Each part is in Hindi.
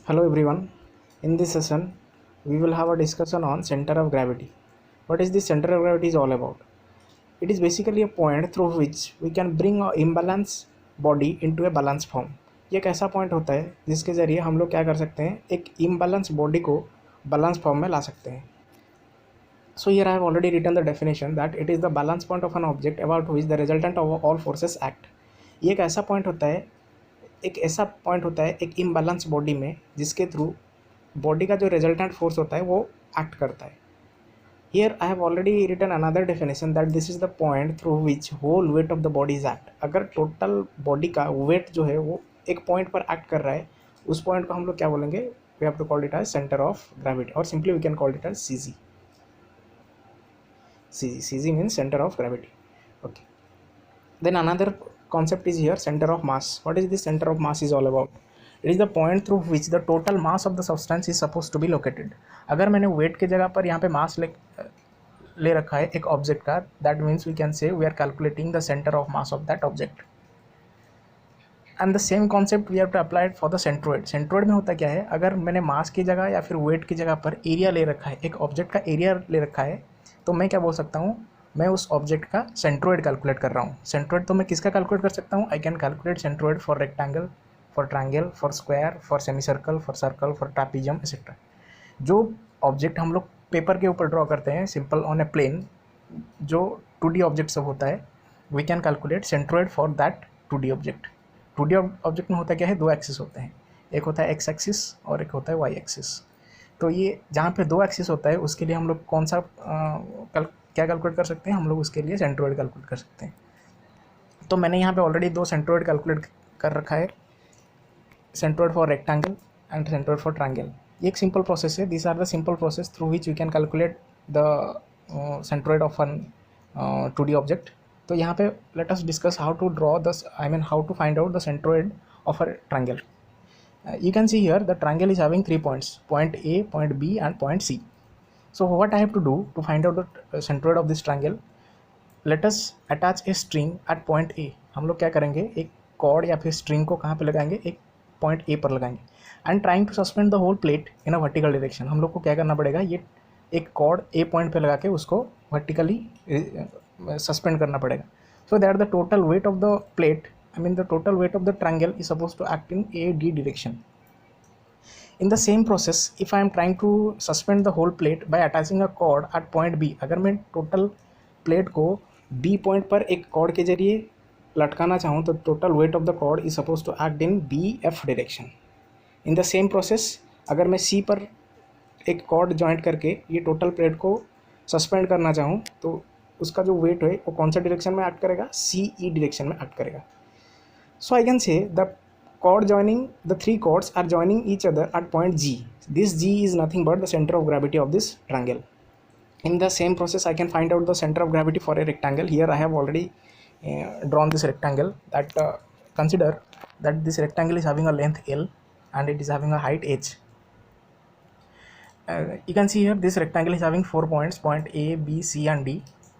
Hello everyone. In this session, we will have a discussion on center of gravity. What is the center of gravity is all about? It is basically a point through which we can bring a imbalance body into a balance form. ये एक ऐसा पॉइंट होता है जिसके ज़रिए हम लोग क्या कर सकते हैं, एक इम्बैलेंस बॉडी को बैलेंस फॉर्म में ला सकते हैं. So here I have already written the definition that it is the balance point of an object about which the resultant of all forces act. ये एक ऐसा पॉइंट होता है, एक इम्बैलेंस बॉडी में जिसके थ्रू बॉडी का जो रिजल्टेंट फोर्स होता है वो एक्ट करता है. Here I have already written another definition that this is the point through which whole weight of the body is act. अगर टोटल बॉडी का वेट जो है वो एक पॉइंट पर एक्ट कर रहा है, उस पॉइंट को हम लोग क्या बोलेंगे, we have to call it as centre of gravity, और simply we can call it as CG. CG means center of gravity. Okay. Then another concept is here, center of mass. What is this center of mass is all about? It is the point through which the total mass of the substance is supposed to be located. अगर मैंने weight के जगह पर यहाँ पे mass ले रखा है एक object का, that means we can say we are calculating the center of mass of that object. And the same concept we have to apply it for the centroid. Centroid में होता क्या है, अगर मैंने mass की जगह या फिर weight की जगह पर area ले रखा है, एक object का area ले रखा है, तो मैं क्या बोल सकता हूँ, मैं उस ऑब्जेक्ट का सेंट्रोइड कैलकुलेट कर रहा हूँ. सेंट्रोइड तो मैं किसका कैलकुलेट कर सकता हूँ, I can calculate centroid for rectangle, for triangle, for square, for semi circle, for circle, for trapezium etcetera. जो ऑब्जेक्ट हम लोग पेपर के ऊपर ड्रॉ करते हैं सिंपल ऑन ए प्लेन, जो 2D ऑब्जेक्ट सब होता है, we can calculate centroid for that 2D object. 2D object में होता क्या है, दो एक्सिस होते हैं, एक होता है एक्स एक्सिस और एक होता है वाई एक्सिस. तो ये जहाँ पे दो एक्सिस होता है उसके लिए हम लोग कौन सा क्या कैलकुलेट कर सकते हैं, हम लोग उसके लिए सेंट्रोइड कैलकुलेट कर सकते हैं. तो मैंने यहाँ पे ऑलरेडी दो सेंट्रोइड कैलकुलेट कर रखा है, centroid for rectangle and centroid for triangle. ये एक सिंपल प्रोसेस है. This are the simple process through which we can calculate the centroid of an 2D object. तो यहाँ पे let us discuss how to draw how to find out the centroid of a triangle. You can see here the triangle is having 3 points, point A, point B and point C. So what I have to do to find out the centroid of this triangle, let us attach a string at point A. हम लोग क्या करेंगे, एक कॉर्ड या फिर स्ट्रिंग को कहाँ पे लगाएंगे, एक पॉइंट A पर लगाएंगे, and trying to suspend the whole plate in a vertical direction. हम लोग को क्या करना पड़ेगा, ये एक कॉर्ड A पॉइंट पे लगा के उसको वर्टिकली सस्पेंड करना पड़ेगा. So that the total weight of the plate, the total weight of the triangle is supposed to act in AD direction. In the same process, if I am trying to suspend the whole plate by attaching a cord at point B, अगर मैं टोटल प्लेट को B पॉइंट पर एक कॉर्ड के जरिए लटकाना चाहूँ तो total weight of the cord is suppose to act in BF direction. In the same process अगर मैं C पर एक कॉर्ड जॉइंट करके ये टोटल प्लेट को सस्पेंड करना चाहूँ तो उसका जो वेट है वो कौन सा डायरेक्शन में एक्ट करेगा, CE डायरेक्शन में एक्ट करेगा. So I can say the three chords are joining each other at point G. This G is nothing but the center of gravity of this triangle. In the same process, I can find out the center of gravity for a rectangle. Here I have already drawn this rectangle. That consider that this rectangle is having a length L and it is having a height H. You can see here this rectangle is having 4 points, point A, B, C and D.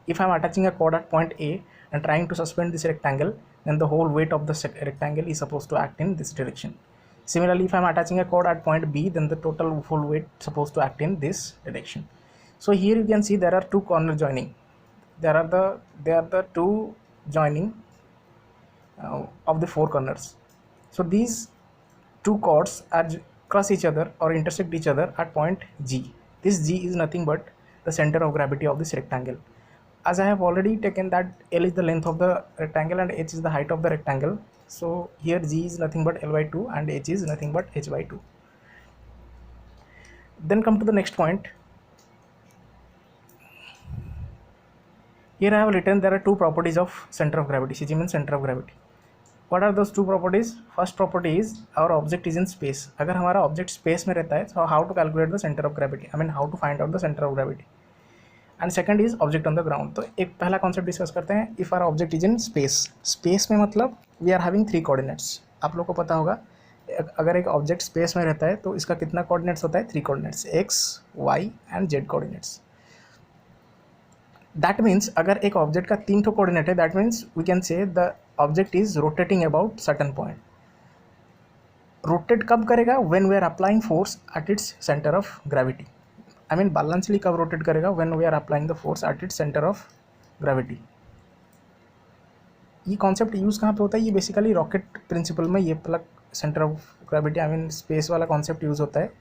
If I am attaching a cord at point A and trying to suspend this rectangle, then the whole weight of the rectangle is supposed to act in this direction. Similarly, if I am attaching a cord at point B, then the total full weight is supposed to act in this direction. So here you can see there are two corner joining. They are the two joining of the four corners. So these two chords are cross each other or intersect each other at point G. This G is nothing but the center of gravity of this rectangle. As I have already taken that L is the length of the rectangle and H is the height of the rectangle, so here G is nothing but L by 2 and H is nothing but H by 2. Then come to the next point. Here I have written there are two properties of center of gravity. CG means center of gravity. What are those two properties? First property is our object is in space. अगर हमारा object space में रहता है, so how to calculate the center of gravity? How to find out the center of gravity? And second is object on the ground. तो एक पहला कॉन्सेप्ट डिस्कस करते हैं. If our object is in space, space में मतलब वी आर हैविंग 3 कोऑर्डिनेट्स. आप लोग को पता होगा अगर एक ऑब्जेक्ट स्पेस में रहता है तो इसका कितना कोऑर्डिनेट्स होता है, 3 coordinates, X, Y and Z coordinates. That means अगर एक ऑब्जेक्ट का 3 कोऑर्डिनेट है, that means we can say the object is rotating about certain point. Rotate कब करेगा? When we are applying force at its centre of gravity. I mean बैलेंसली कब रोटेट करेगा? When we are applying the force at its centre of gravity. ये कॉन्सेप्ट यूज़ कहाँ पे होता है? ये बेसिकली रॉकेट प्रिंसिपल में ये plug centre of gravity I mean space वाला कॉन्सेप्ट यूज़ होता है।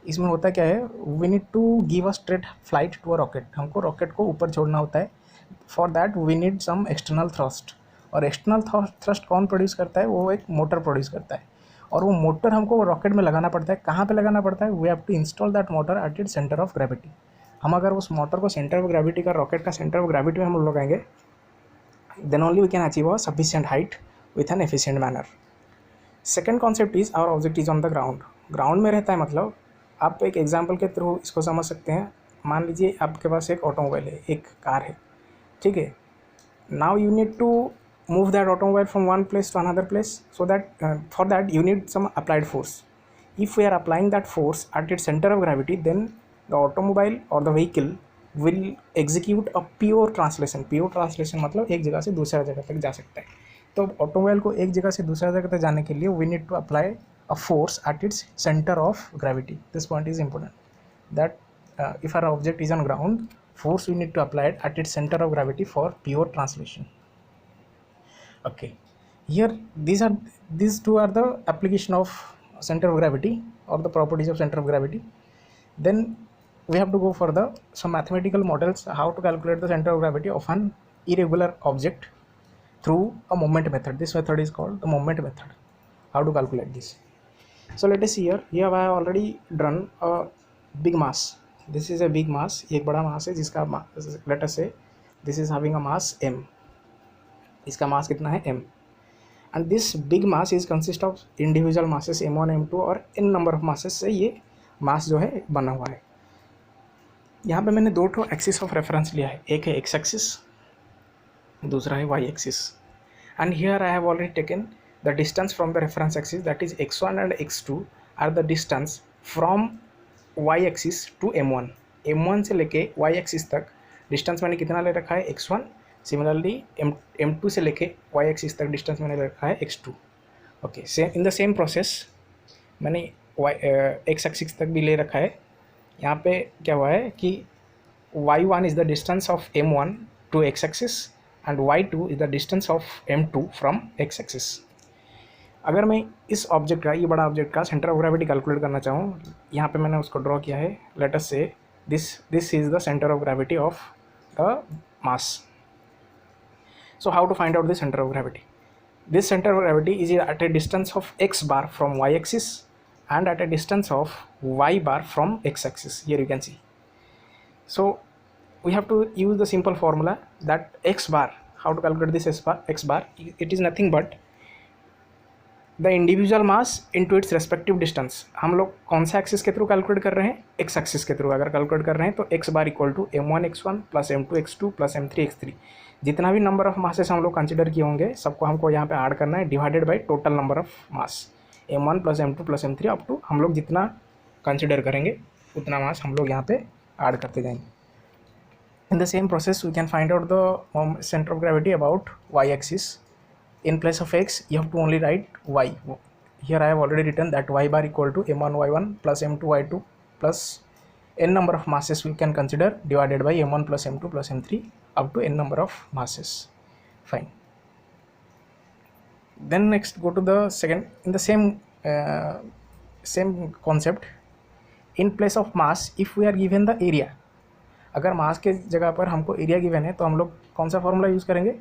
इसमें होता क्या है, we need to give a straight flight to a rocket, हमको रॉकेट को ऊपर छोड़ना होता है। For that we need some external thrust, और एक्सटर्नल थ्रस्ट कौन प्रोड्यूस करता है? वो एक मोटर प्रोड्यूस करता है, और वो मोटर हमको रॉकेट में लगाना पड़ता है। कहाँ पे लगाना पड़ता है? We have to install that motor at its centre of gravity. हम अगर उस मोटर को सेंटर ऑफ ग्रेविटी का, रॉकेट का सेंटर ऑफ ग्रेविटी में हम लगाएंगे, then only we can achieve a sufficient height with an efficient manner. Second concept is our object is on the ground. Ground में रहता है मतलब आप एक एग्जांपल के थ्रू इसको समझ सकते हैं। मान लीजिए आपके पास एक ऑटोमोबाइल है, एक कार है, ठीक है। Now you need to move that automobile from one place to another place, so that for that you need some applied force. If we are applying that force at its center of gravity, then the automobile or the vehicle will execute a pure translation. Pure translation मतलब एक जगह से दूसरा जगह तक जा सकता है। तो ऑटोमोबाइल को एक जगह से दूसरा जगह तक जाने के लिए we need to apply a force at its center of gravity. This point is important, that if our object is on ground, force we need to apply it at its center of gravity for pure translation. Okay, here these two are the application of center of gravity or the properties of center of gravity. Then we have to go for some mathematical models, how to calculate the center of gravity of an irregular object through a moment method. This method is called the moment method. How to calculate this? So let us see here. Here I have already drawn a big mass. This is a big mass. एक बड़ा mass है जिसका let us say this is having a mass m. इसका mass कितना है? m. And this big mass is consist of individual masses m1 m2 और n number of masses से ये mass जो है बना हुआ है। यहाँ पे मैंने दो ठो एक्सिस ऑफ रेफरेंस लिया है, एक है एक्स एक्सिस, दूसरा है y axis. And here I have already taken the distance from the reference axis, that is x1 and x2 are the distance from y axis to m1। m1 से लेके वाई एक्सिस तक डिस्टेंस मैंने कितना ले रखा है? x1। सिमिलरली m2 से लेके वाई एक्सिस तक डिस्टेंस मैंने ले रखा है x2। Okay, same in the same process मैंने एक्स एक्सिस तक भी ले रखा है। यहाँ पे क्या हुआ है कि y1 is the distance of m1 to x axis and y2 is the distance of m2 from x axis. अगर मैं इस ऑब्जेक्ट का, ये बड़ा ऑब्जेक्ट का सेंटर ऑफ ग्रेविटी कैलकुलेट करना चाहूँ, यहाँ पे मैंने उसको ड्रॉ किया है। Let us say this is the centre of gravity of the mass. So how to find out the centre of gravity? This centre of gravity is at a distance of x bar from y axis and at a distance of y bar from x axis. Here you can see. So we have to use the simple formula that x bar. How to calculate this x bar? It is nothing but the individual mass into its respective distance. हम लोग कौन सा एक्सिस के थ्रू कैलकुलेट कर रहे हैं? x एक्सिस के थ्रू अगर कैलकुलेट कर रहे हैं तो x bar equal to m1 x1 plus m2 x2 plus m3 x3। जितना भी नंबर ऑफ मासेस हम लोग कंसिडर किए होंगे सबको हमको यहाँ पे ऐड करना है, divided by total number of mass m1 plus m2 plus m3 up to हम लोग जितना कंसिडर करेंगे उतना मास हम लोग यहाँ पे ऐड करते जाएंगे। In the same process we can find out the centre of gravity about y axis. In place of x you have to only write y. Here I have already written that y bar equal to m1 y1 plus m2 y2 plus n number of masses we can consider divided by m1 plus m2 plus m3 up to n number of masses. Fine. Then next go to the second, in the same concept, in place of mass if we are given the area. अगर मास के जगह पर हमको एरिया गिवन है तो हम लोग कौन सा फॉर्मूला यूज़ करेंगे?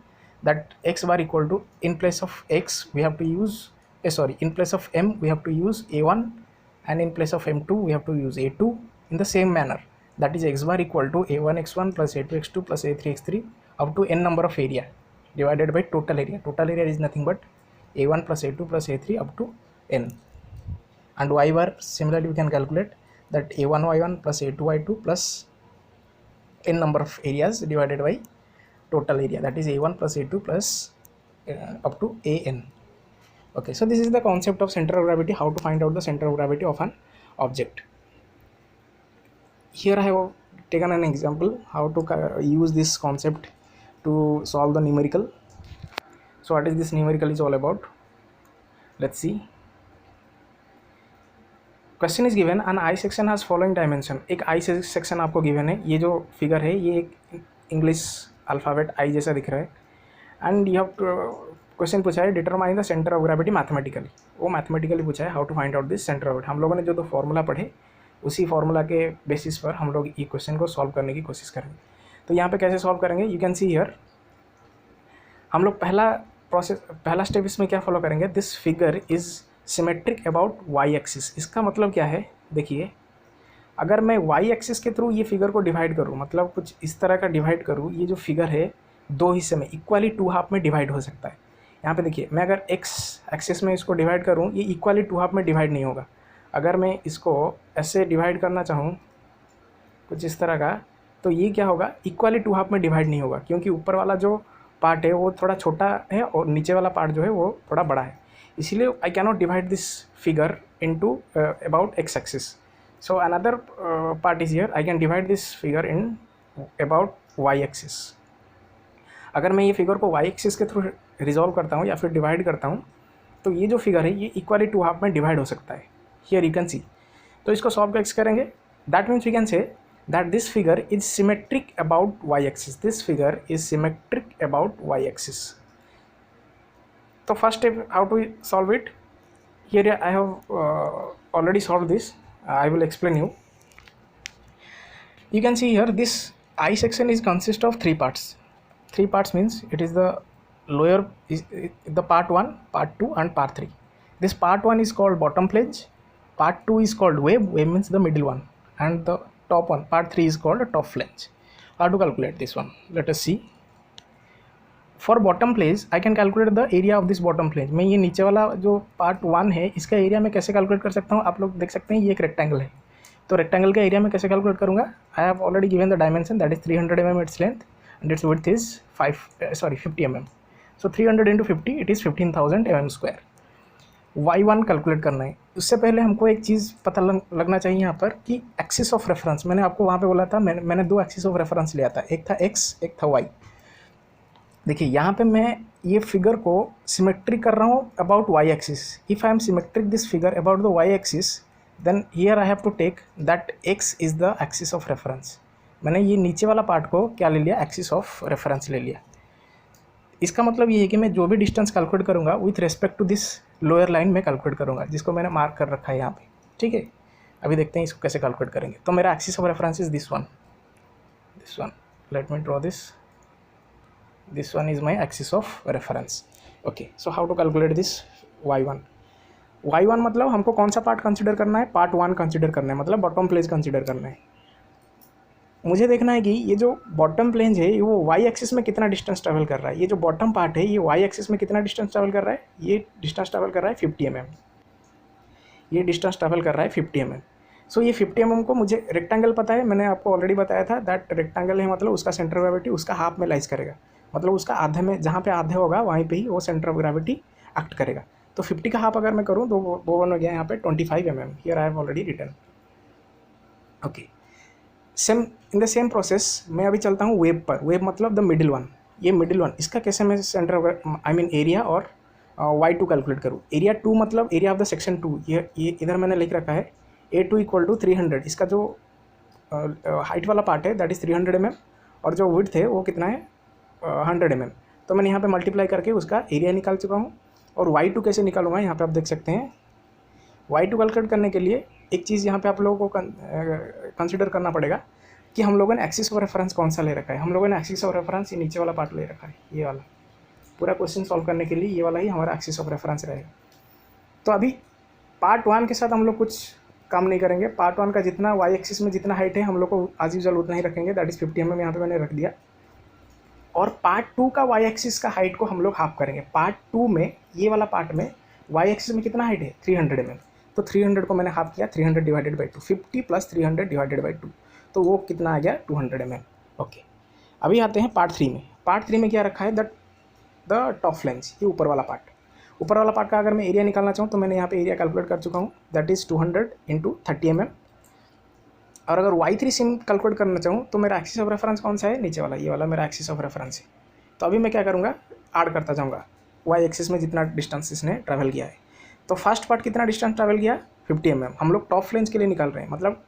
That x bar equal to in place of x we have to use in place of m we have to use a1 and in place of m2 we have to use a2 in the same manner, that is x bar equal to a1 x1 plus a2 x2 plus a3 x3 up to n number of area divided by total area. Total area is nothing but a1 plus a2 plus a3 up to n. And y bar similarly we can calculate that a1 y1 plus a2 y2 plus n number of areas divided by total area, that is a1 plus a2 plus up to an. Okay, so this is the concept of center of gravity, how to find out the center of gravity of an object. Here I have taken an example how to use this concept to solve the numerical. So what is this numerical is all about? Let's see. Question is given an I section has following dimension. एक आई सेक्शन आपको गिवन है, ये जो फिगर है ये एक इंग्लिश अल्फ़ाबेट आई जैसा दिख रहा है, एंड यू हैव क्वेश्चन पूछा है determine the centre of gravity mathematically. वो मैथमेटिकली पूछा है how to find out this centre of gravity. हम लोगों ने जो तो फॉर्मूला पढ़े उसी फॉर्मूला के बेसिस पर हम लोग ये क्वेश्चन को सॉल्व करने की कोशिश करेंगे। तो यहाँ पे कैसे सॉल्व करेंगे, यू कैन सी हियर, हम लोग पहला स्टेप इसमें क्या फॉलो करेंगे, this figure is symmetric about y axis. इसका मतलब क्या है, देखिए अगर मैं वाई एक्सिस के थ्रू ये फिगर को डिवाइड करूँ, मतलब कुछ इस तरह का डिवाइड करूँ, ये जो फिगर है दो हिस्से में इक्वली टू हाफ में डिवाइड हो सकता है। यहाँ पे देखिए मैं अगर एक्स एक्सिस में इसको डिवाइड करूँ, ये इक्वली टू हाफ में डिवाइड नहीं होगा। अगर मैं इसको ऐसे डिवाइड करना चाहूँ कुछ इस तरह का, तो ये क्या होगा, इक्वली टू हाफ में डिवाइड नहीं होगा, क्योंकि ऊपर वाला जो पार्ट है वो थोड़ा छोटा है और नीचे वाला पार्ट जो है वो थोड़ा बड़ा है। इसीलिए I cannot divide this figure into about x axis. So another part is here, I can divide this figure in about y axis. अगर मैं ये फिगर को वाई एक्सिस के थ्रू रिजॉल्व करता हूँ या फिर डिवाइड करता हूँ, तो ये जो फिगर है ये इक्वली टू हाफ में डिवाइड हो सकता है। Here you can see. तो इसको सॉल्व कैसे करेंगे, that means we can say that this figure is symmetric about y-axis. This figure is symmetric about y-axis. So first step, how to solve it? Here I have already solved this. I will explain you. You can see here this I section is consist of three parts. Three parts means it is the lower is the part 1, part 2 and part 3. This part 1 is called bottom flange. Part 2 is called wave. Wave means the middle one, and the top one, part 3 is called a top flange. How to calculate this one? Let us see. For bottom flange, I can calculate the area of this bottom flange. मैं ये नीचे वाला जो part 1 है इसका एरिया मैं कैसे कैलकुलेट कर सकता हूँ, आप लोग देख सकते हैं ये एक रेक्टेंगल है, तो रेक्टेंगल का एरिया मैं कैसे कैलकुलेट करूँगा, आई have already given the dimension, that is 300 mm its length and it's width is 50 mm. So 300 into 50 it is 15,000 mm². y1 calculate करना है। उससे पहले हमको एक चीज़ पता लगना चाहिए यहाँ पर कि एक्सिस ऑफ रेफरेंस, मैंने आपको वहाँ पे बोला था, मैंने दो एक्सिस ऑफ रेफरेंस लिया था, एक था x एक था y। देखिए यहाँ पे मैं ये फिगर को सिमेट्रिक कर रहा हूँ about y axis. If I am symmetric this figure about the y axis, then here I have to take that x is the axis of reference. मैंने ये नीचे वाला पार्ट को क्या ले लिया, एक्सिस ऑफ रेफरेंस ले लिया। इसका मतलब ये है कि मैं जो भी डिस्टेंस कैलकुलेट करूँगा with respect to this lower line में कैलकुलेट करूँगा, जिसको मैंने मार्क कर रखा है यहाँ पे, ठीक है। अभी देखते हैं इसको कैसे कैलकुलेट करेंगे। तो मेरा axis of reference is this one, let me draw this one is my axis of reference. Okay, so how to calculate this y1 मतलब हमको कौन सा पार्ट कंसिडर करना है, पार्ट 1 कंसिडर करना है, मतलब बॉटम प्लेज कंसिडर करना है। मुझे देखना है कि ये जो बॉटम प्लेन है वो वाई एक्सिस में कितना डिस्टेंस ट्रैवल कर रहा है। ये जो बॉटम पार्ट है ये वाई एक्सिस में कितना डिस्टेंस ट्रैवल कर रहा है, ये डिस्टेंस ट्रैवल कर रहा है 50 mm। ये डिस्टेंस ट्रैवल कर रहा है 50 mm। सो ये 50 mm को मुझे रेक्टेंगल पता है, मैंने आपको ऑलरेडी बताया था दैट रेक्टेंगल है, मतलब उसका सेंटर ऑफ ग्रेविटी उसका हाफ में लाइज करेगा, मतलब उसका आधे में, जहाँ पे आधे होगा वहीं पे ही वो सेंटर ऑफ ग्रेविटी एक्ट करेगा। तो 50 का हाफ अगर मैं करूँ तो वो बन गया यहाँ पे 25 mm। Here I have already written. Okay, same in the same process मैं अभी चलता हूँ वेब पर। वेब मतलब द मिडिल वन, ये मिडिल वन, इसका कैसे मैं सेंटर आई मीन एरिया और y2 कैलकुलेट करूँ। एरिया 2 मतलब एरिया ऑफ द सेक्शन 2, ये इधर मैंने लिख रखा है A2 = 300। इसका जो हाइट वाला पार्ट है दैट इज़ 300 mm और जो विड्थ है वो कितना है 100 mm। तो मैंने यहाँ पे मल्टीप्लाई करके उसका एरिया निकाल चुका हूँ। और y2 कैसे निकालूंगा, यहाँ पे आप देख सकते हैं। y2 कैलकुलेट करने के लिए एक चीज़ यहाँ पे आप लोगों को कंसिडर करना पड़ेगा कि हम लोगों ने एक्सिस ऑफ रेफरेंस कौन सा ले रखा है। हम लोगों ने एक्सिस ऑफ रेफरेंस ये नीचे वाला पार्ट ले रखा है, ये वाला। पूरा क्वेश्चन सॉल्व करने के लिए ये वाला ही हमारा एक्सिस ऑफ रेफरेंस रहेगा। तो अभी पार्ट 1 के साथ हम लोग कुछ काम नहीं करेंगे। पार्ट 1 का जितना वाई एक्सिस में जितना हाइट है हम लोग को आज यूजुअल उतना ही रखेंगे, दैट इज़ 50 mm यहाँ पे मैंने रख दिया। और पार्ट 2 का वाई एक्सिस का हाइट को हम लोग हाफ करेंगे। पार्ट 2 में ये वाला पार्ट में वाई एक्सिस में कितना हाइट है 300 mm, तो 300 को मैंने हाफ किया, 300 डिवाइडेड बाई 2, 50 + 300 डिवाइडेड बाई 2, तो वो कितना आ गया 200 mm। ओके, अभी आते हैं पार्ट 3 में। पार्ट 3 में क्या रखा है, द टॉप फ्लैंज, ये ऊपर वाला पार्ट। ऊपर वाला पार्ट का अगर मैं एरिया निकालना चाहूँ तो मैंने यहाँ पे एरिया कैलकुलेट कर चुका हूँ, दैट इज़ 200 × 30 mm। और अगर y3 सिम कैलकुलेट करना चाहूँ तो मेरा एक्सिस ऑफ रेफरेंस कौन सा है, नीचे वाला, ये वाला मेरा एक्सिस ऑफ रेफरेंस है। तो अभी मैं क्या करूँगा, ऐड करता जाऊँगा y एक्सिस में जितना डिस्टेंस इसने ट्रैवल किया है। तो फर्स्ट पार्ट कितना डिस्टेंस ट्रैवल किया 50 mm। हम लोग टॉप फ्लेंज के लिए निकाल रहे हैं, मतलब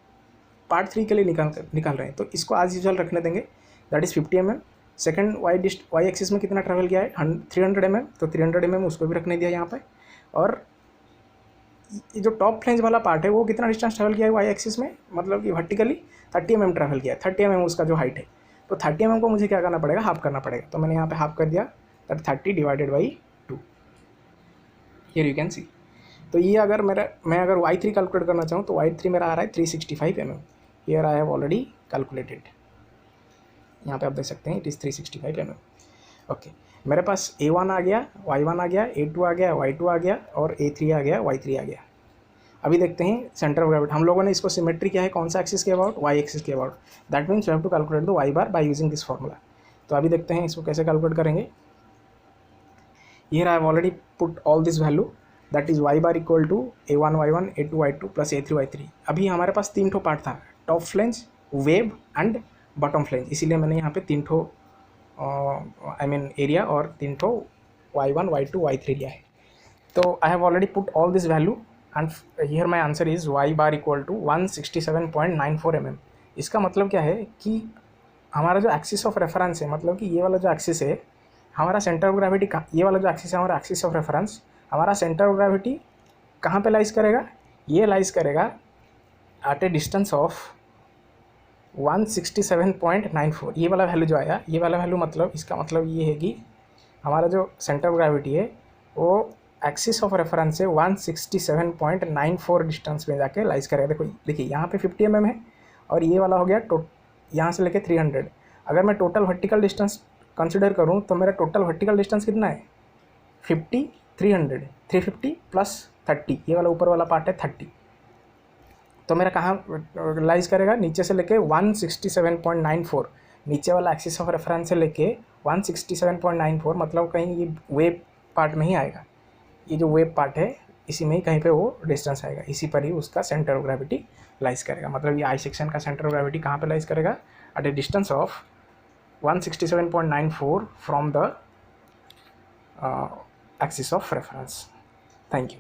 पार्ट 3 के लिए निकाल रहे हैं, तो इसको आज यूजुअल रखने देंगे, that is 50 mm। Second y axis में कितना ट्रैवल किया है 300 mm, तो 300 mm उसको भी रखने दिया यहाँ पे। और ये जो टॉप फ्लेंज वाला पार्ट है वो कितना डिस्टेंस ट्रैवल किया है वाई एक्सिस में, मतलब कि वर्टिकली 30 mm ट्रैवल किया है, 30 mm उसका जो हाइट है। तो 30 mm को मुझे क्या करना पड़ेगा, हाफ करना पड़ेगा, तो मैंने यहाँ पे हाफ कर दिया, that 30 divided by 2, here you can see. तो ये अगर मैं अगर y3 कैलकुलेट करना चाहूँ तो y3 मेरा आ रहा है 365 mm, here I have already calculated, यहाँ पे आप देख सकते हैं इट इज़ 365 mm। ओके, मेरे पास A1 आ गया, Y1 आ गया, A2 आ गया, Y2 आ गया, और A3 आ गया, Y3 आ गया। अभी देखते हैं सेंटर ऑफ ग्रेविटी। हम लोगों ने इसको सिमेट्री किया है कौन सा एक्सिस के अबाउट, y एक्सिस के about, that means you have to calculate the y bar by using this formula. तो अभी देखते हैं इसको कैसे कैलकुलेट करेंगे। Here I have already put all this value, that is y bar equal to A1 Y1 A2 Y2 plus A3 Y3। अभी हमारे पास 3 ठो पार्ट था, top flange, web and bottom flange, इसीलिए मैंने यहाँ पे 3 ठो आई मीन एरिया और 3 ठो Y1 Y2 Y3 लिया है। तो I have already put all this value and here my answer is y bar equal to 167.94 mm। इसका मतलब क्या है कि हमारा जो एक्सिस ऑफ रेफरेंस है, मतलब कि ये वाला जो एक्सिस है हमारा सेंटर ऑफ ग्रेविटी, ये वाला जो एक्सिस है हमारा एक्सिस ऑफ रेफरेंस, हमारा सेंटर ऑफ ग्रेविटी कहाँ पे लाइज करेगा, ये लाइज करेगा एट ए डिस्टेंस ऑफ 167.94। ये वाला वैल्यू जो आया, ये वाला वैल्यू मतलब इसका मतलब ये है कि हमारा जो सेंटर ऑफ ग्रेविटी है वो एक्सिस ऑफ रेफरेंस से 167.94 डिस्टेंस में जाके लाइज करेगा। देखो देखिए यहाँ पे 50 mm है और ये वाला हो गया यहाँ से लेके 300। अगर मैं टोटल वर्टिकल डिस्टेंस कंसिडर करूँ तो मेरा टोटल वर्टिकल डिस्टेंस कितना है 50, 300, 350 प्लस 30, ये वाला ऊपर वाला पार्ट है 30। तो मेरा कहाँ लाइज करेगा, नीचे से लेके 167.94, नीचे वाला एक्सिस ऑफ रेफरेंस से लेके 167.94, मतलब कहीं ये वेव पार्ट में ही आएगा। ये जो वेव पार्ट है इसी में ही कहीं पे वो डिस्टेंस आएगा, इसी पर ही उसका सेंटर ऑफ ग्रेविटी लाइज करेगा। मतलब ये आई सेक्शन का सेंटर ऑफ ग्रेविटी कहाँ पे लाइज करेगा, at a distance of 167.94 from the axis of reference. Thank you.